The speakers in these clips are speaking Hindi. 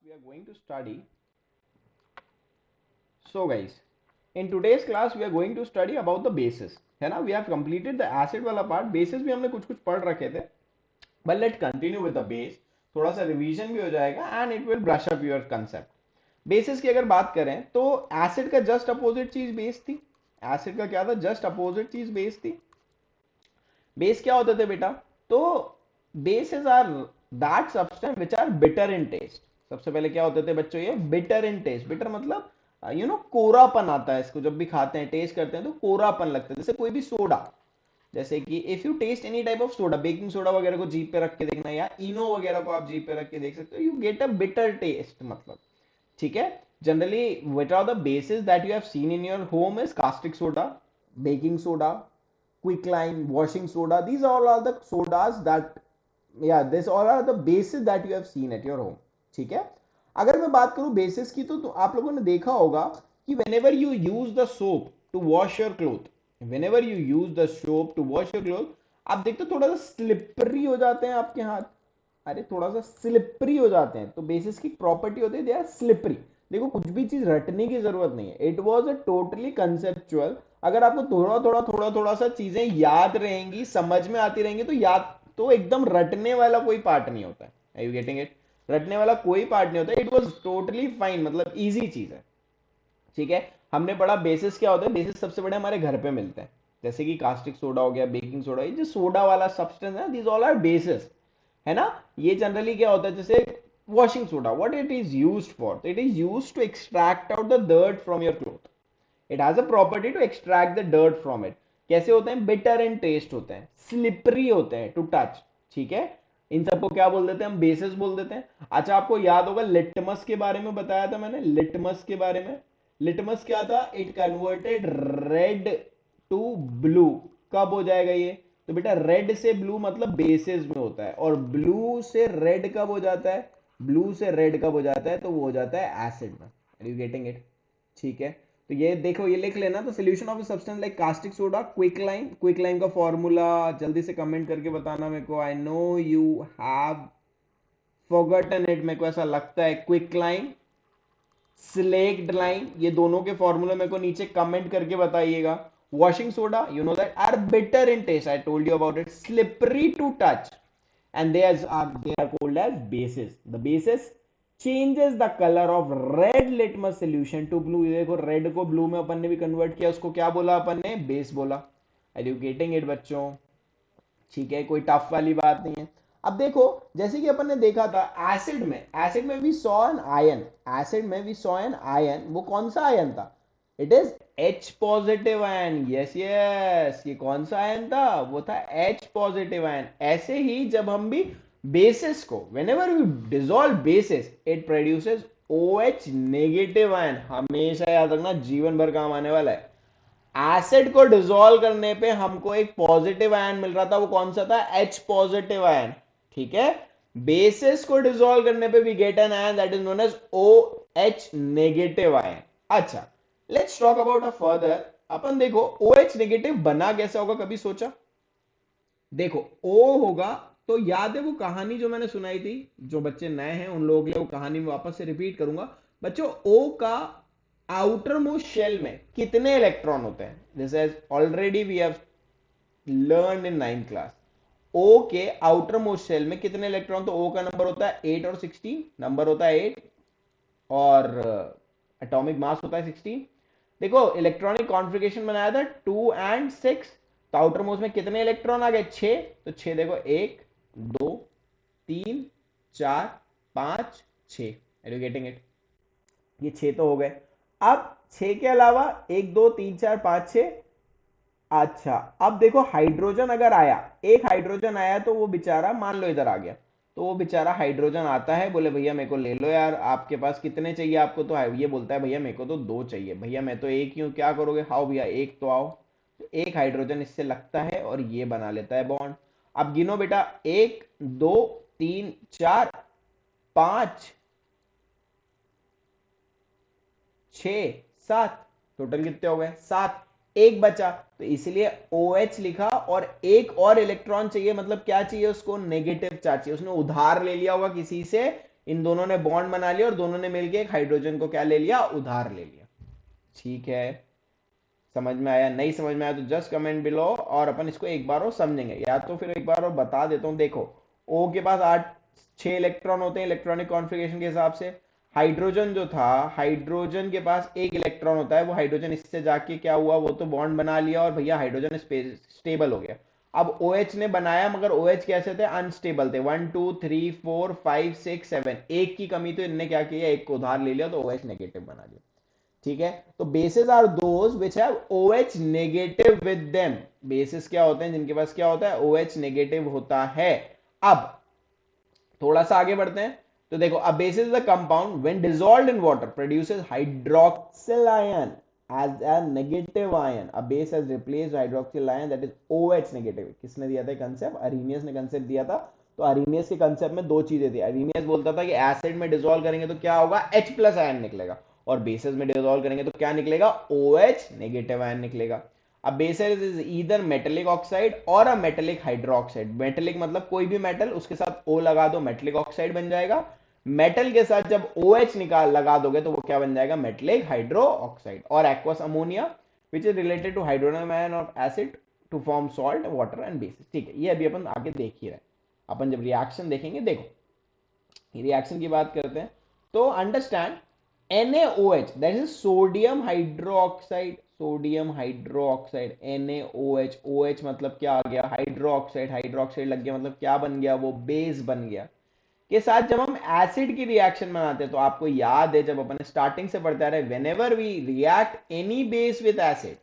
we are going to study. So guys, in today's class we are going to study about the bases. है ना, we have completed the acid वाला part. Bases भी हमने कुछ कुछ पढ़ रखे थे. But let's continue with the base. थोड़ा सा रिवीजन भी हो जाएगा and it will brush up your concept. Bases की अगर बात करें तो एसिड का जस्ट अपोजिट चीज बेस थी. एसिड का क्या था? जस्ट अपोजिट चीज बेस थी. बेस क्या होते थे बेटा? तो bases are that substance which are bitter in taste. सबसे पहले क्या होते थे बच्चों? ये बिटर इन टेस्ट. बिटर मतलब कोरापन आता है इसको जब भी खाते हैं, टेस्ट करते हैं तो कोरापन लगता है. जैसे कोई भी सोडा, जैसे कि if you taste any type of soda, baking soda वगैरह को जीभ पे रख के देखना या इनो वगैरह को आप जीभ पे रख के देख सकते हो, you get a bitter taste. मतलब ठीक है. Generally what are the bases that you have seen in your home is caustic soda, baking soda, quicklime, washing soda. These all are the sodas that, yeah, this all are the bases that you have seen at your home. ठीक है. अगर मैं बात करूं बेसिस की तो आप लोगों ने देखा होगा कि whenever you use the soap to wash your cloth, whenever you use the soap to wash your cloth, आप देखते हो थोड़ा सा स्लिपरी हो जाते हैं आपके हाथ. अरे थोड़ा सा स्लिपरी हो जाते हैं. तो बेसिस की प्रॉपर्टी होती है दे आर स्लिपरी. देखो कुछ भी चीज रटने की जरूरत नहीं है. It was a totally conceptual. अगर आपको थोड़ा सा चीजें याद रहेंगी, समझ में आती रहेंगी, तो याद तो एकदम रटने वाला कोई पार्ट नहीं होता है. Are you getting it? रटने वाला कोई पार्ट नहीं होता. It was totally fine. मतलब इजी चीज है. ठीक है. हमने पढ़ा बेसिस क्या होता है. बेसिस सबसे बड़े हमारे घर पे मिलते हैं, जैसे कि कास्टिक सोडा हो गया, बेकिंग सोडा. ये जो सोडा वाला सब्सटेंस है, दिस ऑल आर बेसिस. है ना. ये जनरली क्या होता है, जैसे washing soda, what it is used for? It is used to extract out the dirt from your cloth. It has a property to extract the dirt from it. कैसे होते हैं? बिटर इन टेस्ट होते हैं, स्लिपरी होते हैं टू टच. ठीक है. इन सबको क्या बोल देते हैं? हम बेसिस बोल देते हैं. अच्छा, आपको याद होगा लिटमस के बारे में बताया था मैंने. लिटमस के बारे में, लिटमस क्या था? It converted red to blue. कब हो जाएगा ये? तो बेटा रेड से ब्लू मतलब बेसिस में होता है. और ब्लू से रेड कब हो जाता है? ब्लू से रेड कब हो जाता है? तो वो हो जाता है एसिड में. Are you getting it? ठीक है. तो ये देखो, ये लिख लेना. तो solution of substance like caustic soda, quicklime. Quicklime का फॉर्मूला जल्दी से कमेंट करके बताना मेरे को. I know you have forgotten it. मेरे को ऐसा लगता है. क्विक लाइम, स्लेक्ड लाइम, ये दोनों के फॉर्मूले मेरे को नीचे कमेंट करके बताइएगा. Washing soda, you know that are bitter in taste. I told you about it. Slippery to touch. And they are called as bases. The bases changes the color of red litmus solution to blue. देखो रेड को ब्लू में अपन ने भी कन्वर्ट किया. उसको क्या बोला अपन ने? बेस बोला. आर यू गेटिंग इट बच्चों? ठीक है. कोई टफ वाली बात नहीं है. अब देखो, जैसे कि अपन ने देखा था एसिड में we saw an ion. Acid में वी सॉ एन आयन. वो कौन सा आयन था? It is H positive ion. Yes yes, ये कौन सा आयन था? वो था H पॉजिटिव आयन. ऐसे ही जब हम भी बेसिस को, whenever we dissolve bases, it produces OH negative ion. हमेशा याद रखना, जीवन भर काम आने वाला है. एसिड को डिसॉल्व करने पे हमको एक पॉजिटिव आयन मिल रहा था. वो कौन सा था? H positive ion. ठीक है. बेसिस को डिसॉल्व करने पे we get an ion that is known as OH negative ion. अच्छा, let's talk about a further. अपन देखो OH नेगेटिव बना कैसा होगा, कभी सोचा? देखो O होगा तो याद है वो कहानी जो मैंने सुनाई थी. जो बच्चे नए हैं उन लोगों के लिए वो कहानी मैं वापस से रिपीट करूंगा. बच्चों, O का आउटर मोस्ट शेल में कितने इलेक्ट्रॉन होते हैं? This is already we have learn in 9th class. O के आउटर मोस्ट शेल में कितने इलेक्ट्रॉन? तो O का नंबर होता है 8 और 16. नंबर होता है 8 और एटॉमिक मास होता है 16. देखो इलेक्ट्रॉनिक कॉन्फ़िगरेशन बनाया था 2 and 6. तो आउटर मोस्ट में कितने इलेक्ट्रॉन आ गए? 6. तो 6 देखो, 1 2 3 4 5 6. Are you getting it? ये 6 तो हो गए. अब 6 के अलावा 1 2 3 4 5 6. अच्छा, अब देखो हाइड्रोजन अगर आया, एक हाइड्रोजन आया तो वो बेचारा मान लो इधर आ गया. तो वो बेचारा हाइड्रोजन आता है, बोले भैया मेरे को ले लो यार, आपके पास कितने चाहिए आपको? तो ये बोलता है भैया मेरे को तो 2 चाहिए. भैया मैं तो एक ही हूँ, क्या करोगे? हाउ भैया, एक तो आओ. तो एक हाइड्रोजन इससे लगता है और ये बना लेता है बॉन्ड. अब गिनो बेटा, 1 2 3 4 5 6 7. टोटल कितने हो गए? 7. एक बचा, तो इसलिए OH लिखा. और एक और इलेक्ट्रॉन चाहिए, मतलब क्या चाहिए उसको? नेगेटिव चार्ज चाहिए. उसने उधार ले लिया होगा किसी से इन दोनों ने बॉन्ड बना लिया और दोनों ने मिलकर एक हाइड्रोजन को क्या ले लिया, उधार ले लिया। ठीक है, समझ में आया? नहीं समझ में आया तो जस्ट कमेंट बिलो और अपन इसको एक बार और समझेंगे, या तो फिर एक बार और बता देता हूं। देखो O के पास 6 इलेक्ट्रॉन होते हैं इलेक्ट्रॉनिक कॉन्फ़िगरेशन के हिसाब से। हाइड्रोजन जो था, हाइड्रोजन के पास एक इलेक्ट्रॉन होता है, वो हाइड्रोजन इससे जाके क्या हुआ, वो तो बॉन्ड बना लिया और भैया हाइड्रोजन स्टेबल हो गया। अब OH ने बनाया, मगर OH कैसे थे, अनस्टेबल थे। 1 2 3 4 5 6 7, एक की कमी तो इनने क्या किया, एक को उधार ले लिया तो OH नेगेटिव बना दिया। ठीक है, तो bases are those which have OH negative with them. Bases क्या होते हैं, जिनके पास क्या होता है, OH नेगेटिव होता है। अब थोड़ा सा आगे बढ़ते हैं, तो देखो, a base is a compound when dissolved in water produces hydroxyl ion as a negative ion. A base has replaced hydroxyl ion that is OH negative. किसने दिया था कंसेप्ट, अरीनियस ने कंसेप्ट दिया था। तो अरीनियस के कंसेप्ट में दो चीजें थी। अरीनियस बोलता था कि एसिड में डिसॉल्व करेंगे तो क्या होगा, H प्लस आयन निकलेगा, और बेसिस में डिसॉल्व करेंगे तो क्या निकलेगा, OH नेगेटिव आयन निकलेगा। अब basis is either metallic oxide और अ मेटेलिक हाइड्रोक्साइड। मेटेलिक मतलब कोई भी मेटल, उसके साथ O लगा दो, मेटेलिक ऑक्साइड बन जाएगा। मेटल के साथ जब OH निकाल लगा दोगे तो वो क्या बन जाएगा, मेटेलिक हाइड्रो ऑक्साइड। और aqueous ammonia which is related to hydrogen ion of acid to form salt, water and bases. ठीक है, ये अभी अपन आगे देख ही रहे। अपन जब रिएक्शन देखेंगे, देखो रिएक्शन की बात करते हैं, तो understand NaOH, that is sodium hydroxide. Sodium hydroxide NaOH, OH मतलब क्या आ गया, हाइड्रोक्साइड, हाइड्रोक्साइड लग गया मतलब क्या बन गया, वो बेस बन गया। के साथ जब हम एसिड की रिएक्शन बनाते हैं, तो आपको याद है जब अपन स्टार्टिंग से पढ़ते आ रहे, whenever we react any base with acid,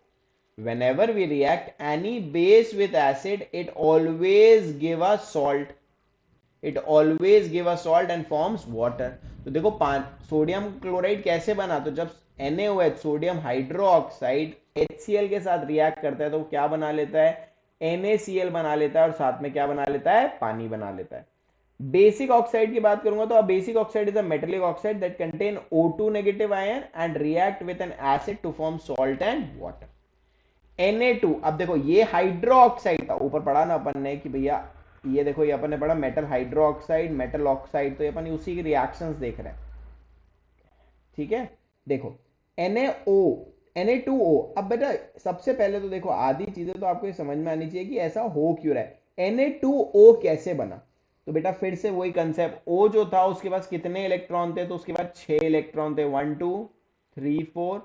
whenever we react any base with acid, it always give a salt, it always give a salt and forms water. तो देखो सोडियम क्लोराइड कैसे बना, तो जब NaOH सोडियम हाइड्रोक्साइड HCl के साथ रिएक्ट करता है तो क्या बना लेता है, NaCl बना लेता है, और साथ में क्या बना लेता है, पानी बना लेता है। बेसिक ऑक्साइड की बात करूंगा तो basic oxide is a metallic oxide that contain O2 negative ion and react with an acid to form salt and water. Na2, अब देखो ये हाइड्रो ऑक्साइड था, ऊपर पढ़ा ना अपन ने कि भैया ये देखो, ये अपन ने पढ़ा metal hydro oxide, metal oxide, तो ये अपन उसी की रिएक्शंस देख रहे हैं। ठीक है, देखो NaO, Na2O। अब बेटा सबसे पहले तो देखो, आधी चीजें तो आपको ये समझ में आनी चाहिए कि ऐसा हो क्यों रहा है, Na2O कैसे बना। तो बेटा फिर से वही कंसेप्ट, O जो था उसके पास कितने इलेक्ट्रॉन थे, तो उसके पास 6 इलेक्ट्रॉन थे, 1 2 3 4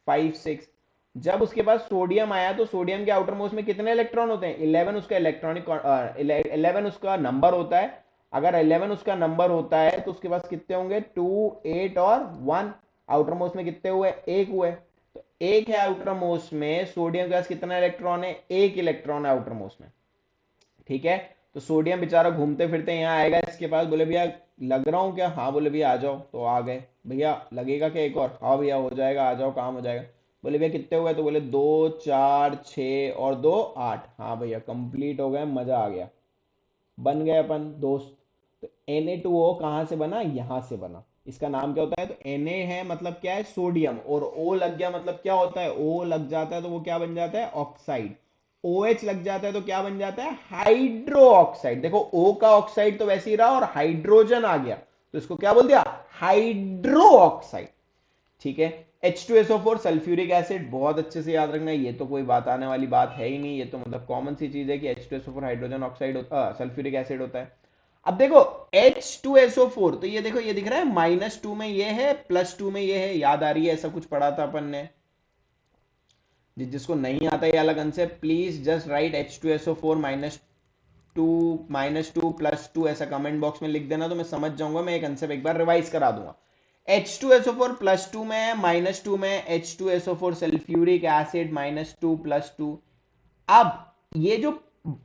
5 6। जब उसके पास सोडियम आया तो सोडियम के आउटर मोस्ट में कितने इलेक्ट्रॉन होते हैं, 11 उसका इलेक्ट्रॉनिक 11 उसका नंबर होता है। अगर 11 उसका नंबर होता है तो उसके पास कितने होंगे, 2 8 और 1। आउटर मोस्ट में कितने हुए, एक हुए। तो एक है आउटर मोस्ट में, सोडियम के पास कितना इलेक्ट्रॉन है, एक इलेक्ट्रॉन है आउटर मोस्ट में। ठीक है, तो सोडियम बेचारा घूमते फिरते यहाँ आएगा इसके पास, बोले भैया लग रहा हूँ क्या, हाँ बोले भैया आ जाओ, तो आ गए। भैया लगेगा क्या एक और, हाँ भैया हो जाएगा, आ जाओ काम हो जाएगा। बोले भैया कितने हुए, तो बोले 2 4 6 और 2 8। हाँ भैया कंप्लीट हो गए, मजा आ गया, बन गए अपन दोस्त। तो Na2O कहाँ से बना, यहाँ से बना। इसका नाम क्या होता है, तो Na है मतलब क्या है, सोडियम, और O लग गया मतलब क्या होता है, O लग जाता है तो वो क्या बन जाता है, ऑक्साइड। OH लग जाता है तो क्या बन जाता है, हाइड्रो ऑक्साइड। देखो O का ऑक्साइड तो वैसे ही रहा और हाइड्रोजन आ गया, तो इसको क्या बोल दिया, हाइड्रो ऑक्साइड। ठीक है, H2SO4 सल्फ्यूरिक एसिड, बहुत अच्छे से याद रखना है, ये तो कोई बात आने वाली बात है ही नहीं, ये तो मतलब कॉमन सी चीज है कि H2SO4 हाइड्रोजन ऑक्साइड होता, सल्फ्यूरिक एसिड होता है। अब देखो H2SO4, तो ये देखो ये दिख रहा है, -2 में ये है, +2 में ये है, याद आ रही है, ऐसा कुछ पढ़ा था अपन ने। जिसको नहीं आता ये अलग concept, please just right H2SO4 -2 +2 ऐसा कमेंट बॉक्स में लिख देना, तो मैं समझ जाऊंगा, मैं ये कंसेप्ट एक बार रिवाइज करा दूंगा। H2SO4 +2 में, -2 में, H2SO4 सल्फ्यूरिक एसिड, -2 +2। अब ये जो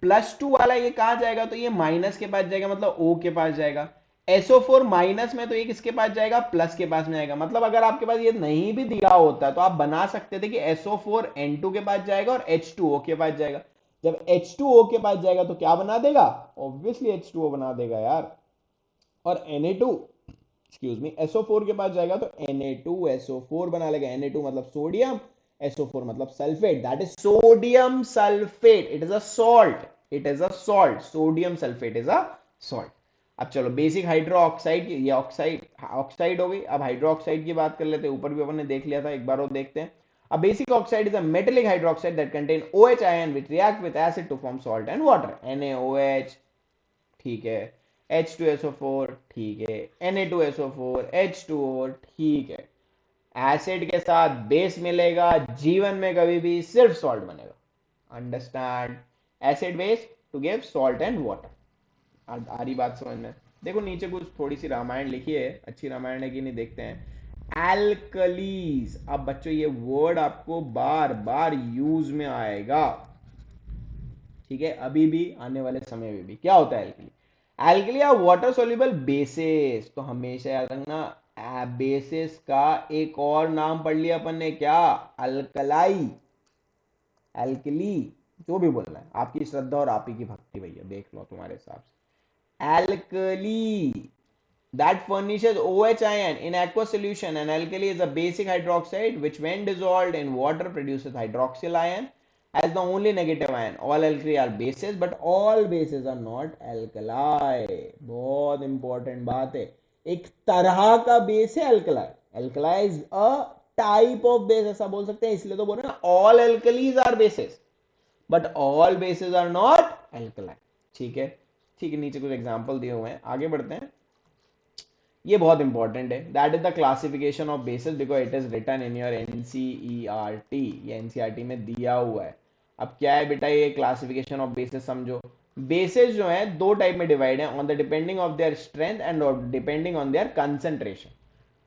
+2 वाला ये कहां जाएगा, तो ये माइनस के पास जाएगा, मतलब O के पास जाएगा। SO4 माइनस में, तो ये किसके पास जाएगा, प्लस के पास में जाएगा। मतलब अगर आपके पास ये नहीं भी दिया होता तो आप बना सकते थे कि SO4 N2 के पास जाएगा और H2O के पास जाएगा। जब H2O के पास जाएगा तो क्या बना देगा, ऑब्वियसली H2O बना देगा यार। और Na2, एक्सक्यूज मी, SO4 के पास जाएगा तो Na2SO4 बना लेगा। Na2 मतलब सोडियम, SO4 मतलब sulphate, that is sodium sulphate, it is a salt, it is a salt, sodium sulphate is a salt. अब चलो बेसिक हाइड्रो ऑक्साइड की, ये ऑक्साइड ऑक्साइड हो गई। अब हाइड्रो ऑक्साइड की बात कर लेते हैं, ऊपर भी अपन ने देख लिया था, एक बार और देखते हैं। A basic oxide is a metallic hydroxide that contain OH ion which react with acid to form salt and water. NaOH, ठीक है, H2SO4, ठीक है, Na2SO4, H2O, ठीक है। एसिड के साथ बेस मिलेगा, जीवन में कभी भी सिर्फ सॉल्ट बनेगा। Understand? Acid base to give salt and water. आ रही बात समझ में? देखो नीचे कुछ थोड़ी सी रामायण लिखी है, अच्छी रामायण है कि नहीं देखते हैं। एल्कलीज, अब बच्चों ये वर्ड आपको बार बार यूज में आएगा, ठीक है, अभी भी आने वाले समय में भी। क्या होता है alkali? Alkali are water soluble bases. तो हमेशा याद रखना, बेसिस का एक और नाम पढ़ लिया अपन ने, क्या? अल्कलाई, एल्कली, जो भी बोलना है, आपकी श्रद्धा और आप ही की भक्ति भैया, देख लो तुम्हारे हिसाब से। Alkali that furnishes OH ion in aqueous solution. And alkali is a basic hydroxide which when dissolved in water produces hydroxyl ion as the only negative ion. All alkali are bases but all bases are not alkali. बहुत इंपॉर्टेंट बात है, एक तरह का बेस है alkali. Alkali is a type of base, ऐसा बोल सकते हैं, इसलिए तो बोल रहे हैं all alkalis are bases but all bases are not alkali. ठीक है, ठीक है, नीचे कुछ एग्जांपल दिए हुए हैं, आगे बढ़ते हैं। ये बहुत इंपॉर्टेंट है, that is the classification of bases because it is written in your NCERT, ये एनसीईआरटी में दिया हुआ है। अब क्या है बेटा ये क्लासिफिकेशन ऑफ बेसिस, समझो। बेसिस जो है दो टाइप में डिवाइड है, on the depending of their strength and depending on their concentration.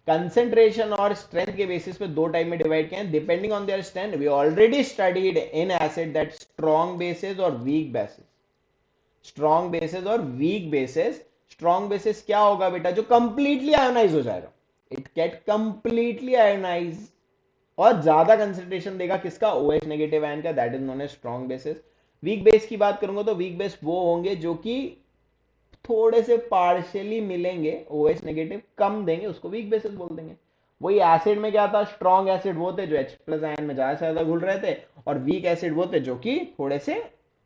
Concentration और स्ट्रेंथ के बेसिस पे दो टाइप में डिवाइड किए हैं, depending on their strength. We already studied in acid that strong bases और वीक बेसिस। स्ट्रॉन्ग बेसिस और वीक बेसिस। स्ट्रॉन्ग बेसिस क्या होगा बेटा? जो कंप्लीटली आयोनाइज हो जाएगा, इट गेट कंप्लीटली आयोनाइज, और ज्यादा कंसेंट्रेशन देगा किसका? OH नेगेटिव आयन का, that is known as strong bases. Weak base की बात करूंगा तो वीक बेस वो होंगे जो कि थोड़े से पार्शियली मिलेंगे, OH नेगेटिव कम देंगे, उसको वीक बेसिस बोल देंगे। वही एसिड में क्या था? स्ट्रॉन्ग एसिड वो थे जो H प्लस आयन में ज्यादा से ज्यादा घुल रहे थे, और वीक एसिड वो थे जो कि थोड़े से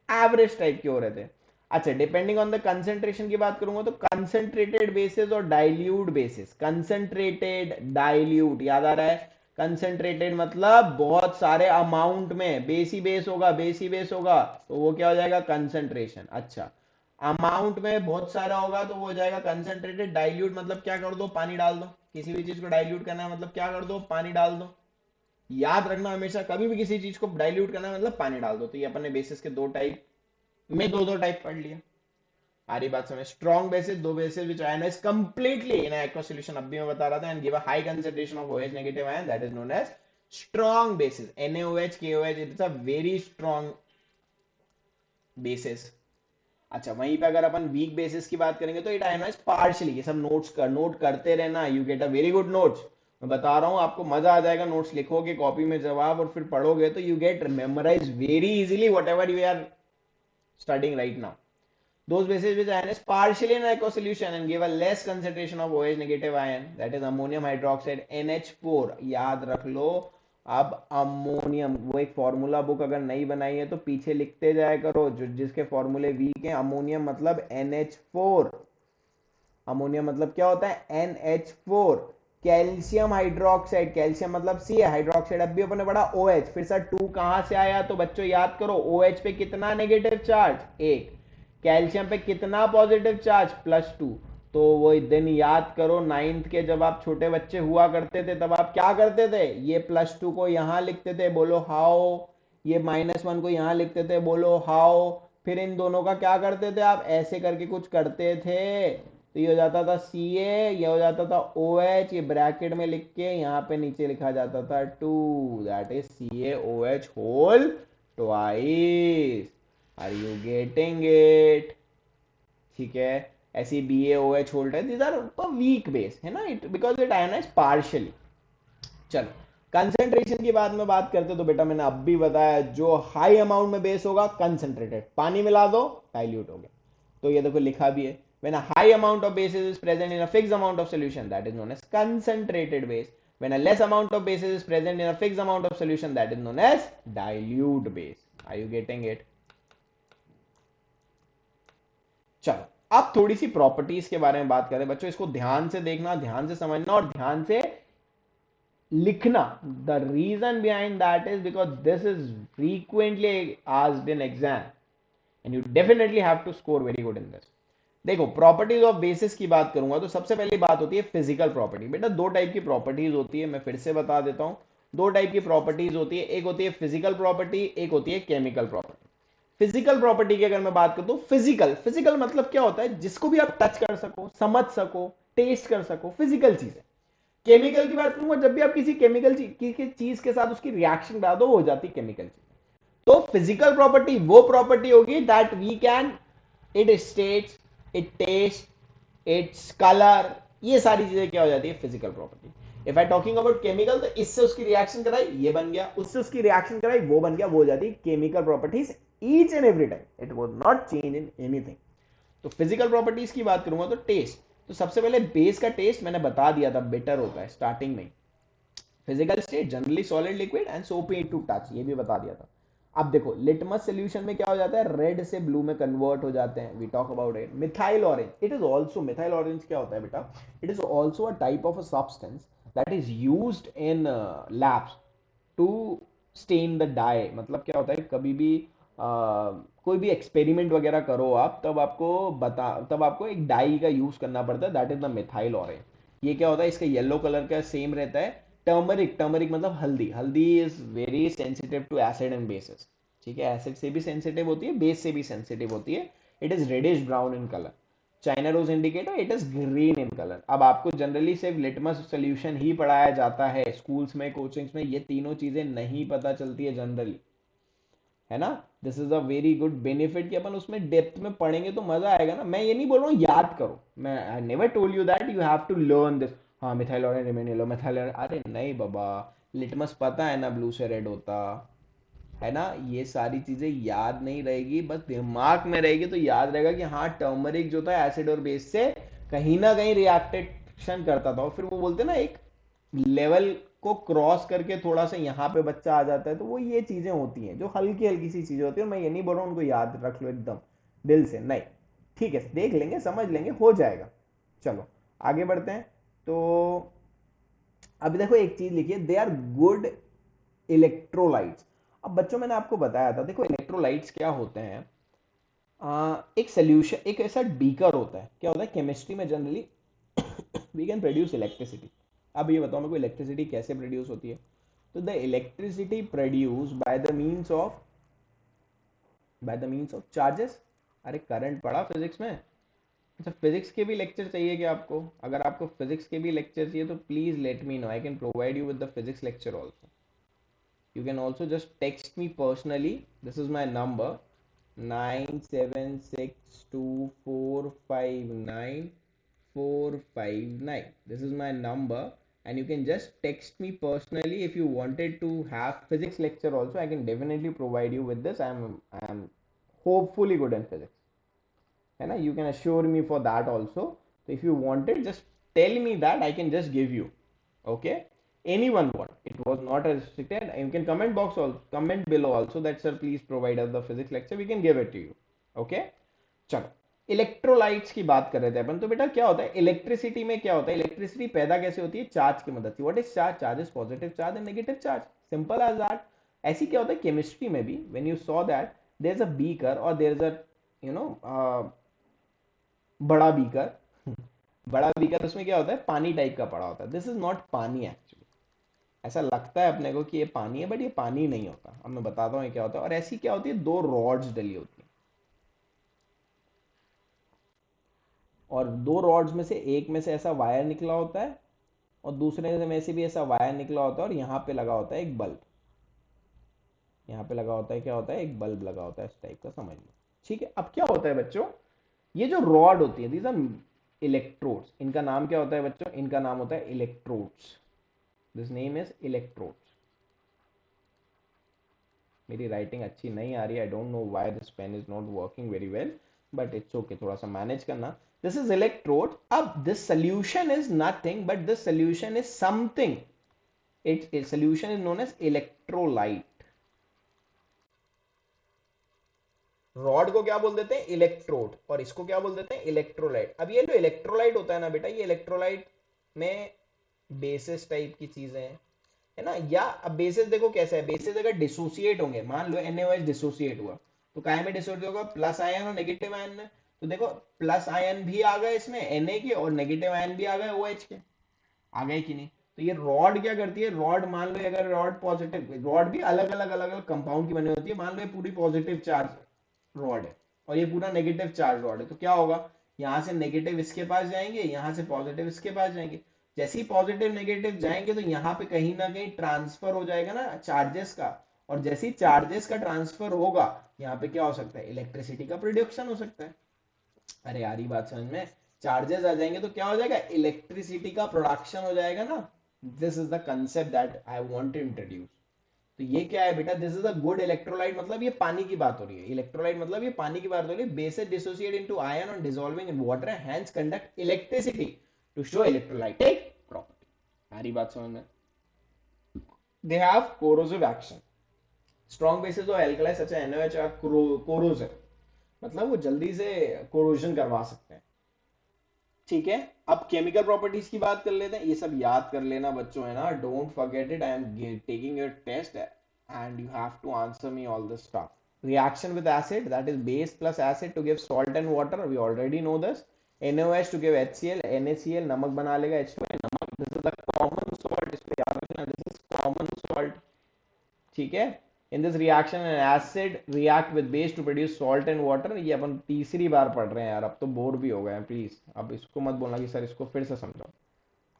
एवरेज टाइप के हो रहे थे। अच्छा, डिपेंडिंग ऑन द कंसेंट्रेशन की बात करूंगा तो कंसेंट्रेटेड बेसिस और डाइल्यूट बेसिस। कंसेंट्रेटेड, डाइल्यूट, याद आ रहा है? कंसेंट्रेटेड मतलब बहुत सारे अमाउंट में, बेसी बेस होगा, बेसी बेस होगा तो वो क्या हो जाएगा? कंसेंट्रेशन। अच्छा, अमाउंट में बहुत सारा होगा तो वो हो जाएगा कंसेंट्रेटेड। डाइल्यूट मतलब क्या कर दो? पानी डाल दो। किसी भी चीज को डाइल्यूट करना है मतलब क्या कर दो? पानी डाल दो। याद रखना हमेशा, कभी भी किसी चीज को डाइल्यूट करना है मतलब पानी डाल दो। तो ये अपन ने बेसिस के दो टाइप में दो दो टाइप पढ़ लिया। आ रही बात समझ? स्ट्रॉन्ग बेसिस, दो bases which ionize completely in aqua solution, अब भी मैं बता रहा था, and give a high concentration of OH negative ion, that is known as strong bases. NaOH, KOH, it is a very strong bases. अच्छा, वहीं पे अगर अपन वीक बेसिस की बात करेंगे तो इट आयनाइज पार्शियली। ये सब नोट करते रहना, you get a very good notes. मैं बता रहा हूँ आपको, मजा आ जाएगा। नोट्स लिखोगे, कॉपी में जवाब, और फिर पढ़ोगे तो you get memorize very easily whatever you are studying right now. Those bases which ion is partially in aqueous solution and give a less concentration of OH negative ion, that is ammonium hydroxide, NH4। याद रख लो। अब अमोनियम, वो एक फॉर्मूला बुक अगर नहीं बनाई है तो पीछे लिखते जाया करो, जो जिसके फॉर्मूले वीक हैं। अमोनियम मतलब NH4। अमोनियम मतलब क्या होता है? NH4। कैल्शियम हाइड्रोक्साइड, कैल्शियम मतलब सी है, हाइड्रोक्साइड अब भी अपने पढ़ा OH। फिर सर 2 कहां से आया? तो बच्चों याद करो, OH पे कितना नेगेटिव चार्ज? 1। कैल्शियम पे कितना पॉजिटिव चार्ज? +2। तो वो दिन याद करो, 9th के जब आप छोटे बच्चे हुआ करते थे तब आप क्या करते थे? ये +2 को यहां लिखते थे, बोलो हाउ। ये -1 को यहां लिखते थे, बोलो हाउ। फिर इन दोनों का क्या करते थे आप? ऐसे करके कुछ करते थे, तो ये हो जाता था Ca, ये हो जाता था OH, ये ब्रैकेट में लिख के यहाँ पे नीचे लिखा जाता था 2, that is CaOH whole twice. Are you getting it? ठीक है, ऐसी BaOH होल्ड है, दीज आर वीक बेस है ना, it because it ionize partially. चलो, कंसेंट्रेशन की बात में बात करते तो बेटा मैंने अब भी बताया, जो हाई अमाउंट में बेस होगा कंसेंट्रेटेड, पानी मिला दो डाइल्यूट हो गया। तो ये देखो लिखा भी है, when a high amount of bases is present in a fixed amount of solution, that is known as concentrated base. When a less amount of bases is present in a fixed amount of solution, that is known as dilute base. Are you getting it? चलो, अब थोड़ी सी प्रॉपर्टीज के बारे में बात करें बच्चों, इसको ध्यान से देखना, ध्यान से समझना और ध्यान से लिखना. The reason behind that is because this is frequently asked in exam and you definitely have to score very good in this. देखो, प्रॉपर्टीज ऑफ बेसिस की बात करूंगा तो सबसे पहली बात होती है फिजिकल प्रॉपर्टी. बेटा दो टाइप की प्रॉपर्टीज होती है, मैं फिर से बता देता हूं. दो टाइप की प्रॉपर्टीज होती है, एक होती है फिजिकल प्रॉपर्टी, एक होती है केमिकल प्रॉपर्टी. फिजिकल प्रॉपर्टी की अगर मैं बात करूं तो फिजिकल, फिजिकल मतलब क्या होता है, जिसको भी आप टच कर सको, समझ सको, टेस्ट कर सको, फिजिकल चीज है. केमिकल की बात करूंगा, जब भी आप किसी केमिकल चीज के साथ उसकी रिएक्शन बता दो, हो जाती केमिकल चीज. तो फिजिकल प्रॉपर्टी वो प्रॉपर्टी होगी that we can, it states, it taste, its colour, ये सारी चीजें क्या हो जाती है physical property. If I talking about chemical, तो इससे उसकी रिएक्शन कराई ये बन गया, उससे उसकी रिएक्शन कराई वो बन गया, वो हो जाती है chemical properties each and every time. It would not change in anything. तो फिजिकल प्रॉपर्टीज की बात करूंगा तो टेस्ट, तो सबसे पहले बेस का टेस्ट मैंने बता दिया था, बेटर होता है स्टार्टिंग में. Physical state generally solid liquid and सोपी टू टच, ये भी बता दिया था. अब देखो लिटमस सोल्यूशन में क्या हो जाता है, रेड से ब्लू में कन्वर्ट हो जाते हैं. We talk about it. Methyl orange, it is also, methyl orange क्या होता है बेटा, it is also a type of a substance that is used in labs to stain the dye. मतलब क्या होता है, कभी भी कोई भी एक्सपेरिमेंट वगैरह करो आप, तब आपको एक डाई का यूज करना पड़ता है, that is the methyl orange. ये क्या होता है, इसका येलो कलर का सेम रहता है. टर्मरिक, टर्मरिक मतलब हल्दी, हल्दी is very sensitive to acid and bases. ठीक है, एसिड से भी सेंसिटिव होती है, बेस से भी सेंसिटिव होती है. It is reddish brown in colour. China rose indicator, it is green in colour. अब आपको जनरली सिर्फ लिटमस सोल्यूशन ही पढ़ाया जाता है स्कूल्स में, कोचिंग्स में, ये तीनों चीजें नहीं पता चलती है जनरली, है ना. This is a very good benefit कि अपन उसमें डेप्थ में पढ़ेंगे तो मजा आएगा ना. मैं ये नहीं बोल रहा हूँ याद करो, मैं I never told you that you have to learn this. हाँ methyl orange remain yellow, methyl, अरे नहीं बाबा, लिटमस पता है ना ब्लू से रेड होता है ना. ये सारी चीजें याद नहीं रहेगी, बस दिमाग में रहेगी तो याद रहेगा कि हाँ टर्मरिक जो था एसिड और बेस से कहीं ना कहीं रिएक्शन करता था. और फिर वो बोलते ना एक लेवल को क्रॉस करके थोड़ा सा यहाँ पे बच्चा आ जाता है, तो वो ये चीजें होती हैं जो हल्की हल्की सी चीजें होती है. मैं ये नहीं बोल रहा हूँ उनको याद रख लो एकदम दिल से, नहीं. ठीक है, देख लेंगे, समझ लेंगे, हो जाएगा. चलो आगे बढ़ते हैं. तो अभी देखो एक चीज लिखिए, दे आर गुड इलेक्ट्रोलाइट्स. अब बच्चों मैंने आपको बताया था, देखो इलेक्ट्रोलाइट्स क्या होते हैं. एक सोल्यूशन, एक ऐसा बीकर होता है, क्या होता है केमिस्ट्री में generally we can produce electricity. अब ये बताओ मेरे को इलेक्ट्रिसिटी कैसे प्रोड्यूस होती है. तो the electricity produce by the means of charges. अरे करंट पढ़ा फिजिक्स में. अच्छा फिजिक्स के भी लेक्चर चाहिए क्या आपको, अगर आपको फिजिक्स के भी लेक्चर चाहिए तो please let me know, I can provide you with the physics lecture also. You can also just text me personally. This is my number 9762459459. This is my number and you can just text me personally if you wanted to have physics lecture also. I can definitely provide you with this. I am hopefully good in physics. है ना, you can assure me for that also. So if you wanted, just tell me that I can just give you. Okay, anyone want, it was not restricted. You can comment box also, comment below also that sir please provide us the physics lecture, we can give it to you. Okay, चलो इलेक्ट्रोलाइट्स की बात कर रहे थे अपन. तो बेटा क्या होता है इलेक्ट्रिसिटी में, क्या होता है इलेक्ट्रिसिटी पैदा कैसे होती है, चार्ज की मदद से. What is charge, charge is positive charge and negative charge, simple as that. ऐसी क्या होता है केमिस्ट्री में भी, when you saw that there is a beaker और there is a you know बड़ा बीकर बड़ा बीकर, उसमें क्या होता है पानी टाइप का पड़ा होता है. दिस इज नॉट पानी एक्चुअली. ऐसा लगता है अपने को कि ये पानी है, बट ये पानी नहीं होता. अब मैं बताता हूँ ये क्या होता है. और ऐसी क्या होती है, दो रॉड्स डली होती है, और दो रॉड्स में से एक में से ऐसा वायर निकला होता है और दूसरे में से भी ऐसा वायर निकला होता है, और यहाँ पे लगा होता है एक बल्ब. यहाँ पे लगा होता है, क्या होता है, एक बल्ब लगा होता है, इस टाइप का समझ लो. ठीक है, अब क्या होता है बच्चों, ये जो रॉड होती है दीज आर इलेक्ट्रोड्स. इनका नाम क्या होता है बच्चों, इनका नाम होता है electrodes. This name is electrodes. मेरी राइटिंग अच्छी नहीं आ रही है, I don't know why this pen is not working very well, but it's okay, थोड़ा सा मैनेज करना. This is electrode. अब this solution is nothing but this solution is something. It solution is known as electrolyte. Rod को क्या बोल देते हैं, इलेक्ट्रोड, और इसको क्या बोल देते हैं, इलेक्ट्रोलाइट। अब ये जो इलेक्ट्रोलाइट होता है ना बेटा, ये इलेक्ट्रोलाइट में बेसिस टाइप की चीजें हैं, है ना। या अब बेसिस देखो कैसा है, बेसिस अगर डिसोसिएट होंगे, मान लो NaOH डिसोसिएट हुआ, तो काय में डिसोसिएट होगा, प्लस आयन और नेगेटिव आयन में। तो देखो प्लस आयन भी आ गए इसमें Na के, और नेगेटिव आयन भी आ गए OH के, आ गए कि नहीं। तो ये रॉड क्या करती है, रॉड मान लो अगर रॉड पॉजिटिव, रॉड भी अलग अलग कंपाउंड की बनी होती है, मान लो ये पूरी पॉजिटिव चार्ज रॉड है और ये पूरा नेगेटिव चार्ज रॉड है, तो क्या होगा, यहाँ से नेगेटिव इसके पास जाएंगे, यहाँ से पॉजिटिव इसके पास जाएंगे। जैसे ही पॉजिटिव नेगेटिव जाएंगे तो यहाँ पे कहीं ना कहीं ट्रांसफर हो जाएगा ना चार्जेस का, और जैसे ही चार्जेस का ट्रांसफर होगा, यहाँ पे क्या हो सकता है, इलेक्ट्रिसिटी का प्रोड्यूक्शन हो सकता है। अरे यार ये बात समझ में, चार्जेस आ जाएंगे तो क्या हो जाएगा, इलेक्ट्रिसिटी का प्रोडक्शन हो जाएगा ना। This is the concept that I want to introduce. तो ये क्या है बेटा, this is a good electrolyte, मतलब ये पानी की बात हो रही है, इलेक्ट्रोलाइट मतलब ये पानी की बात हो रही है। Bases dissociate into ion on dissolving in water, hence conduct electricity to show electrolytic property. सारी बात समझ में। They have corrosive action, strong bases और alkalis such as NaOH are corrosive, मतलब वो जल्दी से कोरोजन करवा सकते हैं। ठीक है, अब केमिकल प्रॉपर्टीज की बात कर लेते हैं, ये सब याद कर लेना बच्चों, है ना, don't forget it, I am taking your test and you have to answer me all this stuff. Reaction with acid, that is base plus acid to give salt and water, we already know this. NaOH to give HCl, NaCl नमक बना लेगा, H2 नमक, this is the common salt, इसको याद रखना, दिस इज कॉमन सॉल्ट। ठीक है, in this reaction an acid react with base to produce salt and water. ये अपन तीसरी बार पढ़ रहे हैं यार, अब तो बोर भी हो गए हैं, प्लीज अब इसको मत बोलना कि सर इसको फिर से समझाओ,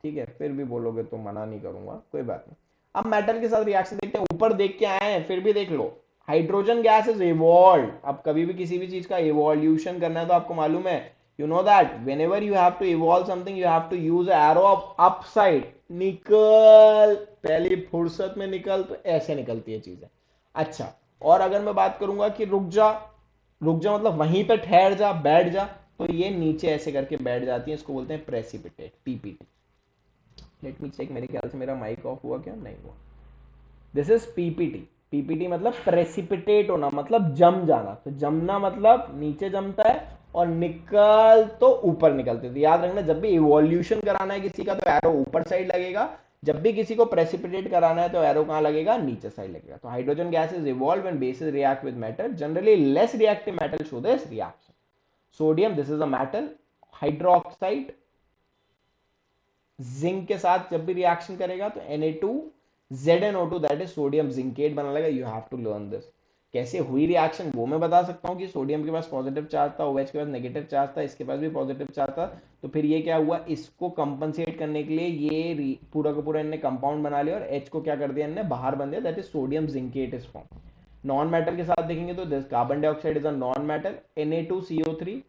ठीक है, फिर भी बोलोगे तो मना नहीं करूंगा, कोई बात नहीं। अब मेटल के साथ रिएक्शन देखते हैं, ऊपर देख के आए हैं फिर भी देख लो। हाइड्रोजन गैस इज इवॉल्व, अब कभी भी किसी भी चीज का इवोल्यूशन करना है तो आपको मालूम है, you know that whenever you have to evolve something you have to use arrow of up side, निकल, पहली फुर्सत में निकल, तो ऐसे निकलती है चीजें। अच्छा, और अगर मैं बात करूंगा कि रुक जा, रुक जा मतलब वहीं पे ठहर जा, बैठ जा, तो ये नीचे ऐसे करके बैठ जाती है, इसको बोलते हैं precipitate, PPT। Let me check, मेरे ख्याल से मेरा माइक ऑफ हुआ क्या, नहीं हुआ। This is PPT। PPT मतलब प्रेसिपिटेट होना, मतलब जम जाना, तो जमना मतलब नीचे जमता है, और निकल तो ऊपर निकलते थे। याद रखना, जब भी इवोल्यूशन कराना है किसी का तो एरो ऊपर साइड लगेगा, जब भी किसी को प्रेसिपिटेट कराना है तो एरो कहां लगेगा, नीचे साइड लगेगा। तो hydrogen gases evolve when basis react with metal, generally less reactive metal show this reaction. Sodium, this is a metal, hydroxide zinc के साथ जब भी रिएक्शन करेगा तो Na2 ZnO2, that is sodium zincate बना लेगा। You have to learn this. कैसे हुई रिएक्शन वो मैं बता सकता हूँ कि सोडियम के पास पॉजिटिव चार्ज था, OH के पास नेगेटिव चार्ज था, इसके पास भी पॉजिटिव चार्ज था, तो फिर ये क्या हुआ, इसको कंपनसेट करने के लिए ये पूरा का पूरा इनने कंपाउंड बना लिया, और H को क्या कर दिया इनने, बाहर बन दिया, that is sodium zincate is form. Non metal के साथ देखेंगे तो this carbon dioxide is a non metal, Na2CO3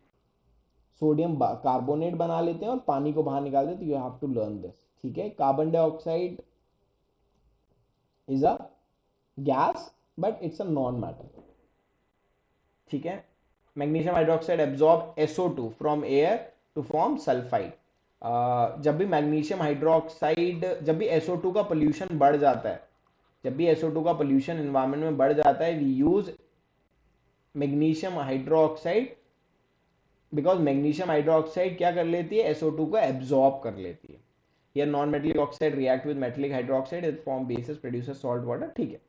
sodium carbonate बना लेते हैं और पानी को बाहर निकाल देते, you have to learn this. ठीक है, carbon dioxide is a gas but it's a non matter. ठीक है, magnesium hydroxide absorb SO2 from air to form sulphide. जब भी मैग्नीशियम हाइड्रोक्साइड, जब भी SO2 का पोल्यूशन बढ़ जाता है, जब भी SO2 का पोल्यूशन एनवायरमेंट में बढ़ जाता है, we use magnesium hydroxide, because magnesium hydroxide क्या कर लेती है, SO2 को एब्जॉर्ब कर लेती है। या non metallic oxide react with metallic hydroxide, it form bases produces salt water. ठीक है,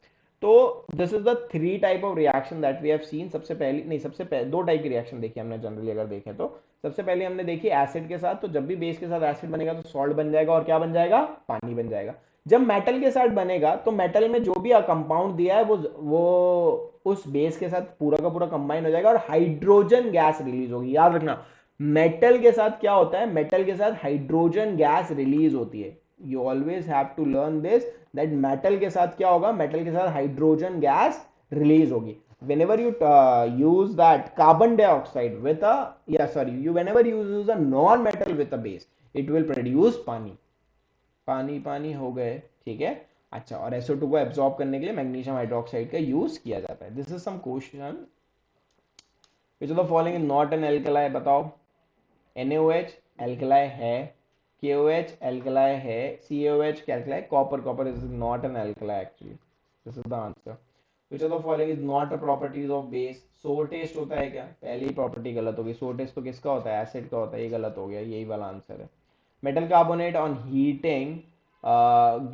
तो this is the three type of reaction that we have seen. सबसे पहली नहीं, सबसे पहले दो टाइप की रिएक्शन देखी हमने जनरली, अगर देखें तो सबसे पहले हमने देखी एसिड के साथ, तो जब भी बेस के साथ एसिड बनेगा तो सॉल्ट बन जाएगा, और क्या बन जाएगा, पानी बन जाएगा। जब मेटल के साथ बनेगा तो मेटल में जो भी कंपाउंड दिया है वो उस बेस के साथ पूरा का पूरा कंबाइन हो जाएगा, और हाइड्रोजन गैस रिलीज होगी। याद रखना, मेटल के साथ क्या होता है, मेटल के साथ हाइड्रोजन गैस रिलीज होती है। You always have to learn this, that metal के साथ क्या होगा, मेटल के साथ हाइड्रोजन गैस रिलीज होगी। whenever you use that carbon dioxide with a, yeah sorry, you whenever you use a non metal with a base, it will produce पानी, पानी पानी हो गए। ठीक है, अच्छा, और SO2 को एब्जॉर्ब करने के लिए मैग्नीशियम हाइड्रोक्साइड का यूज किया जाता है। This is some question, which of the following is not an alkali, बताओ। NaOH एल्कलाई है, KOH एल्कलाई है, CaOH alkali, copper, copper is not an alkali actually, this is the answer. Which of the following is not a properties of base? Sour taste होता है क्या? पहली प्रॉपर्टी गलत होगी, सोर टेस्ट तो किसका होता है? एसिड का होता है, ये गलत हो गया, यही वाला आंसर है। Metal carbonate on heating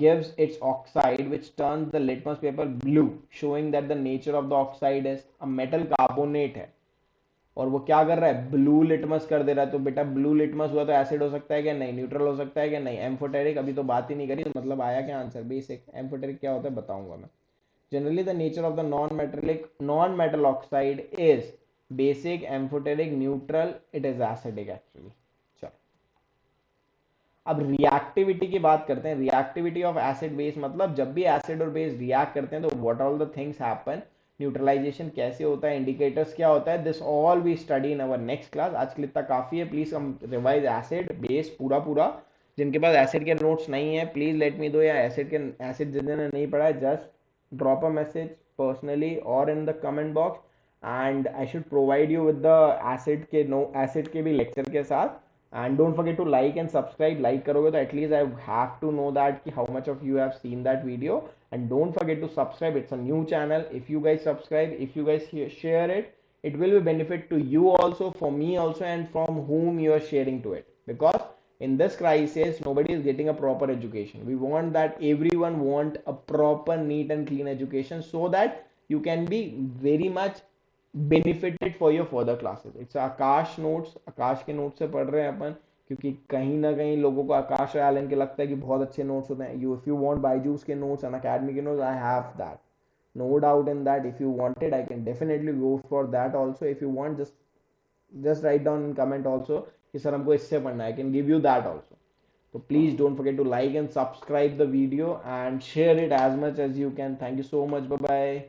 gives its oxide which turns the litmus paper blue, showing that the nature of the oxide is a metal carbonate है, और वो क्या कर रहा है? ब्लू लिटमस कर दे रहा है। तो बेटा ब्लू लिटमस हुआ तो एसिड हो सकता है क्या? नहीं। न्यूट्रल हो सकता है क्या? नहीं। एम्फोटेरिक अभी तो बात ही नहीं करी, तो मतलब आया क्या आंसर? बेसिक। एम्फोटेरिक क्या होता है बताऊंगा मैं। Generally the nature of the non metal oxide is basic, amphoteric, neutral, it is acidic actually. चलो अब रिएक्टिविटी की बात करते हैं। रिएक्टिविटी ऑफ एसिड बेस मतलब जब भी एसिड और बेस रिएक्ट करते हैं तो what all the things happen, neutralization कैसे होता है, इंडिकेटर्स क्या होता है, this all we study in our next class. आज के लिए इतना काफी है। प्लीज हम रिवाइज एसिड बेस पूरा पूरा। जिनके पास एसिड के नोट्स नहीं है प्लीज लेट मी दो, या एसिड जिन्होंने नहीं पढ़ा है just drop a message personally और in the comment box, and I should provide you with the acid के भी लेक्चर के साथ। And don't forget to like and subscribe. Like करोगे तो at least I have to know that कि how much of you have seen that video. And don't forget to subscribe. It's a new channel. If you guys subscribe, if you guys share it, it will be benefit to you also, for me also, and from whom you are sharing to it. Because in this crisis, nobody is getting a proper education. We want that everyone want a proper, neat and clean education, so that you can be very much benefited for your further classes. It's Aakash notes, Aakash के नोट्स से पढ़ रहे हैं अपन, क्योंकि कहीं ना कहीं लोगों को आकाश और एलन के लगता है कि बहुत अच्छे नोट्स होते हैं। You if you want Byju's के नोट्स एंड अकेडमी के notes, I have that, no doubt in that. If you wanted I can definitely go for that also. If you want just write down in comment also कि सर हमको इससे पढ़ना है, I can give you that also. तो please don't forget to like and subscribe the video and share it as much as you can. Thank you so much, bye bye.